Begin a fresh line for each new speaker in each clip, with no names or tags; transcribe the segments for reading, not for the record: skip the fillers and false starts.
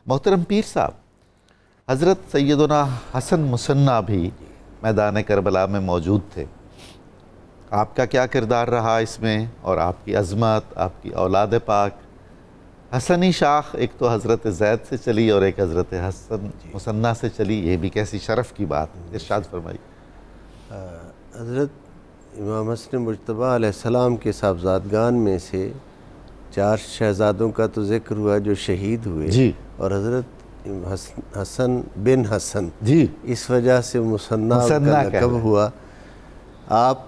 محترم پیر صاحب، حضرت سیدنا حسن مصنع بھی میدان کربلا میں موجود تھے، آپ کا کیا کردار رہا اس میں، اور آپ کی عظمت، آپ کی اولاد پاک؟ حسنی شاخ ایک تو حضرت زید سے چلی اور ایک حضرت حسن مصنع سے چلی، یہ بھی کیسی شرف کی بات ہے، ارشاد فرمائی۔
حضرت امام حسن مجتبیٰ علیہ السلام کے صاحبزادگان میں سے 4 شہزادوں کا تو ذکر ہوا جو شہید ہوئے،
جی،
اور حضرت حسن بن حسن،
جی،
اس وجہ سے مصنع کا لقب ہوا۔ آپ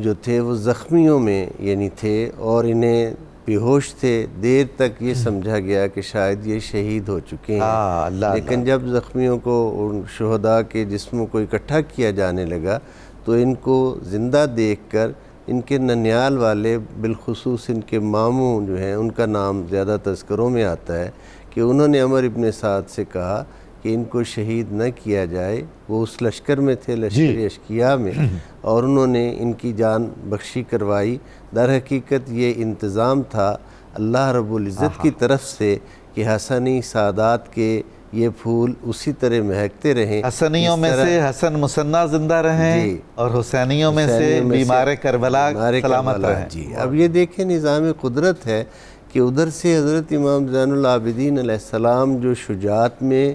جو تھے وہ زخمیوں میں یعنی تھے، اور انہیں بے ہوش تھے، دیر تک یہ سمجھا گیا کہ شاید یہ شہید ہو چکے ہیں، لیکن جب زخمیوں کو ان شہداء کے جسموں کو اکٹھا کیا جانے لگا تو ان کو زندہ دیکھ کر ان کے ننیال والے، بالخصوص ان کے ماموں جو ہیں، ان کا نام زیادہ تذکروں میں آتا ہے کہ انہوں نے عمر ابن سعد سے کہا کہ ان کو شہید نہ کیا جائے۔ وہ اس لشکر میں تھے، لشکر اشقیاء میں، اور انہوں نے ان کی جان بخشی کروائی۔ در حقیقت یہ انتظام تھا اللہ رب العزت کی طرف سے کہ حسنی سادات کے یہ پھول اسی طرح مہکتے رہیں۔
حسنیوں میں سے حسن مصنع زندہ رہیں، اور حسینیوں میں سے بیمار کربلا سلامت رہیں۔
جی، اب یہ دیکھیں نظام قدرت ہے کہ ادھر سے حضرت امام زین العابدین علیہ السلام جو شجاعت میں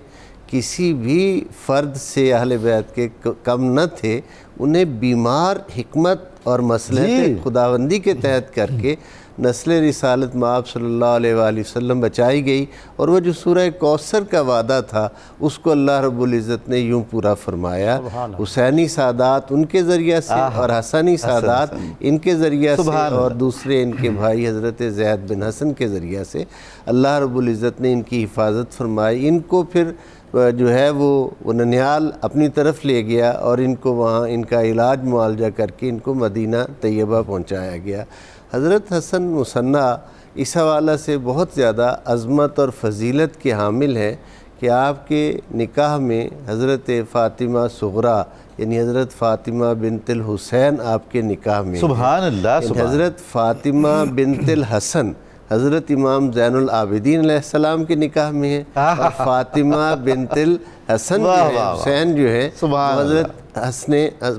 کسی بھی فرد سے اہل بیت کے کم نہ تھے، انہیں بیمار حکمت اور مصلحت خداوندی کے تحت کر کے نسل رسالت مآب صلی اللہ علیہ وآلہ وسلم بچائی گئی، اور وہ جو سورہ کوثر کا وعدہ تھا اس کو اللہ رب العزت نے یوں پورا فرمایا۔ حسینی سادات ان کے ذریعہ سے، اور حسنی سادات ان کے ذریعہ سے، اور دوسرے ان کے بھائی حضرت زید بن حسن کے ذریعہ سے اللہ رب العزت نے ان کی حفاظت فرمائی۔ ان کو پھر جو ہے وہ ننیال اپنی طرف لے گیا، اور ان کو وہاں ان کا علاج معالجہ کر کے ان کو مدینہ طیبہ پہنچایا گیا۔ حضرت حسن مصنع اس حوالہ سے بہت زیادہ عظمت اور فضیلت کے حامل ہے کہ آپ کے نکاح میں حضرت فاطمہ صغریٰ یعنی حضرت فاطمہ بنت الحسین آپ کے نکاح میں،
سبحان اللہ،
حضرت فاطمہ بنت الحسن حضرت امام زین العابدین علیہ السلام کے نکاح میں ہے، اور فاطمہ بنت الحسن جو ہے، حسین جو ہے، حضرت حسن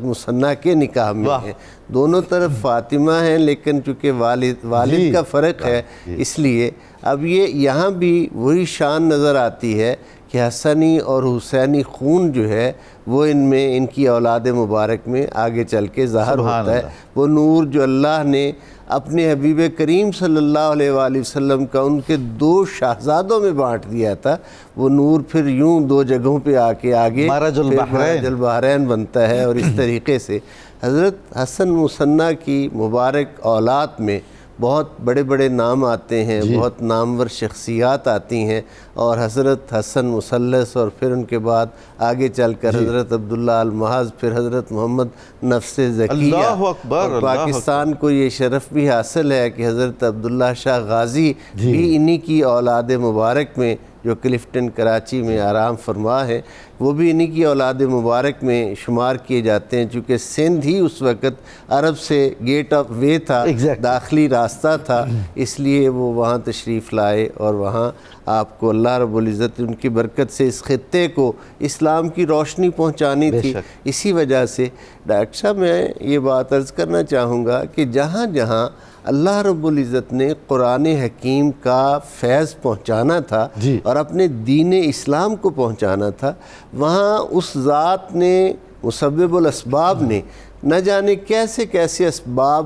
مصنع کے نکاح میں ہے۔ دونوں طرف فاطمہ ہیں، لیکن چونکہ والد کا فرق ہے، اس لیے اب یہ یہاں بھی وہی شان نظر آتی ہے کہ حسنی اور حسینی خون جو ہے وہ ان میں، ان کی اولاد مبارک میں آگے چل کے ظاہر ہوتا ہے۔ وہ نور جو اللہ نے اپنے حبیب کریم صلی اللہ علیہ وآلہ وسلم کا ان کے 2 شہزادوں میں بانٹ دیا تھا، وہ نور پھر یوں 2 جگہوں پہ آ کے آگے مرج البحرین بنتا ہے۔ اور اس طریقے سے حضرت حسن مصنع کی مبارک اولاد میں بہت بڑے بڑے نام آتے ہیں، بہت نامور شخصیات آتی ہیں، اور حضرت حسن مثلث، اور پھر ان کے بعد آگے چل کر حضرت عبداللہ المحض، پھر حضرت محمد نفس زکیہ، اور پاکستان کو یہ شرف بھی حاصل ہے کہ حضرت عبداللہ شاہ غازی بھی انہی کی اولاد مبارک میں، جو کلفٹن کراچی میں آرام فرما ہے، وہ بھی انہی کی اولاد مبارک میں شمار کیے جاتے ہیں، چونکہ سندھ ہی اس وقت عرب سے گیٹ آف وے تھا، داخلی راستہ تھا، اس لیے وہ وہاں تشریف لائے، اور وہاں آپ کو اللہ رب العزت ان کی برکت سے اس خطے کو اسلام کی روشنی پہنچانی تھی۔ اسی وجہ سے ڈاکٹر صاحب میں یہ بات عرض کرنا چاہوں گا کہ جہاں جہاں اللہ رب العزت نے قرآن حکیم کا فیض پہنچانا تھا اور اپنے دین اسلام کو پہنچانا تھا، وہاں اس ذات نے، مسبب الاسباب نے، نہ جانے کیسے کیسے اسباب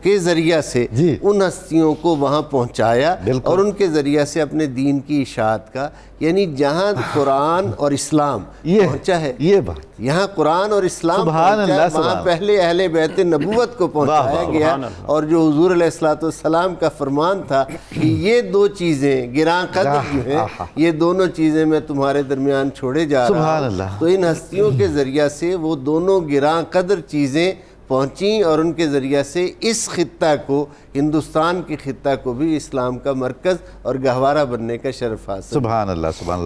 کے ذریعہ سے ان ہستیوں کو وہاں پہنچایا، اور ان کے ذریعہ سے اپنے دین کی اشاعت کا، یعنی جہاں قرآن اور اسلام پہنچا ہے،
یہ بات
یہاں قرآن اور اسلام پہنچا ہے، وہاں پہلے اہل بیت نبوت کو پہنچایا گیا، اور جو حضور علیہ السلام کا فرمان تھا کہ یہ 2 چیزیں گراں قدر جو ہیں، یہ دونوں چیزیں میں تمہارے درمیان چھوڑے جا رہا ہوں، تو ان ہستیوں کے ذریعہ سے وہ دونوں گراں قدر چیزیں پہنچیں، اور ان کے ذریعہ سے اس خطہ کو، ہندوستان کے خطہ کو بھی اسلام کا مرکز اور گہوارہ بننے کا شرف حاصل۔
سبحان اللہ، سبحان اللہ۔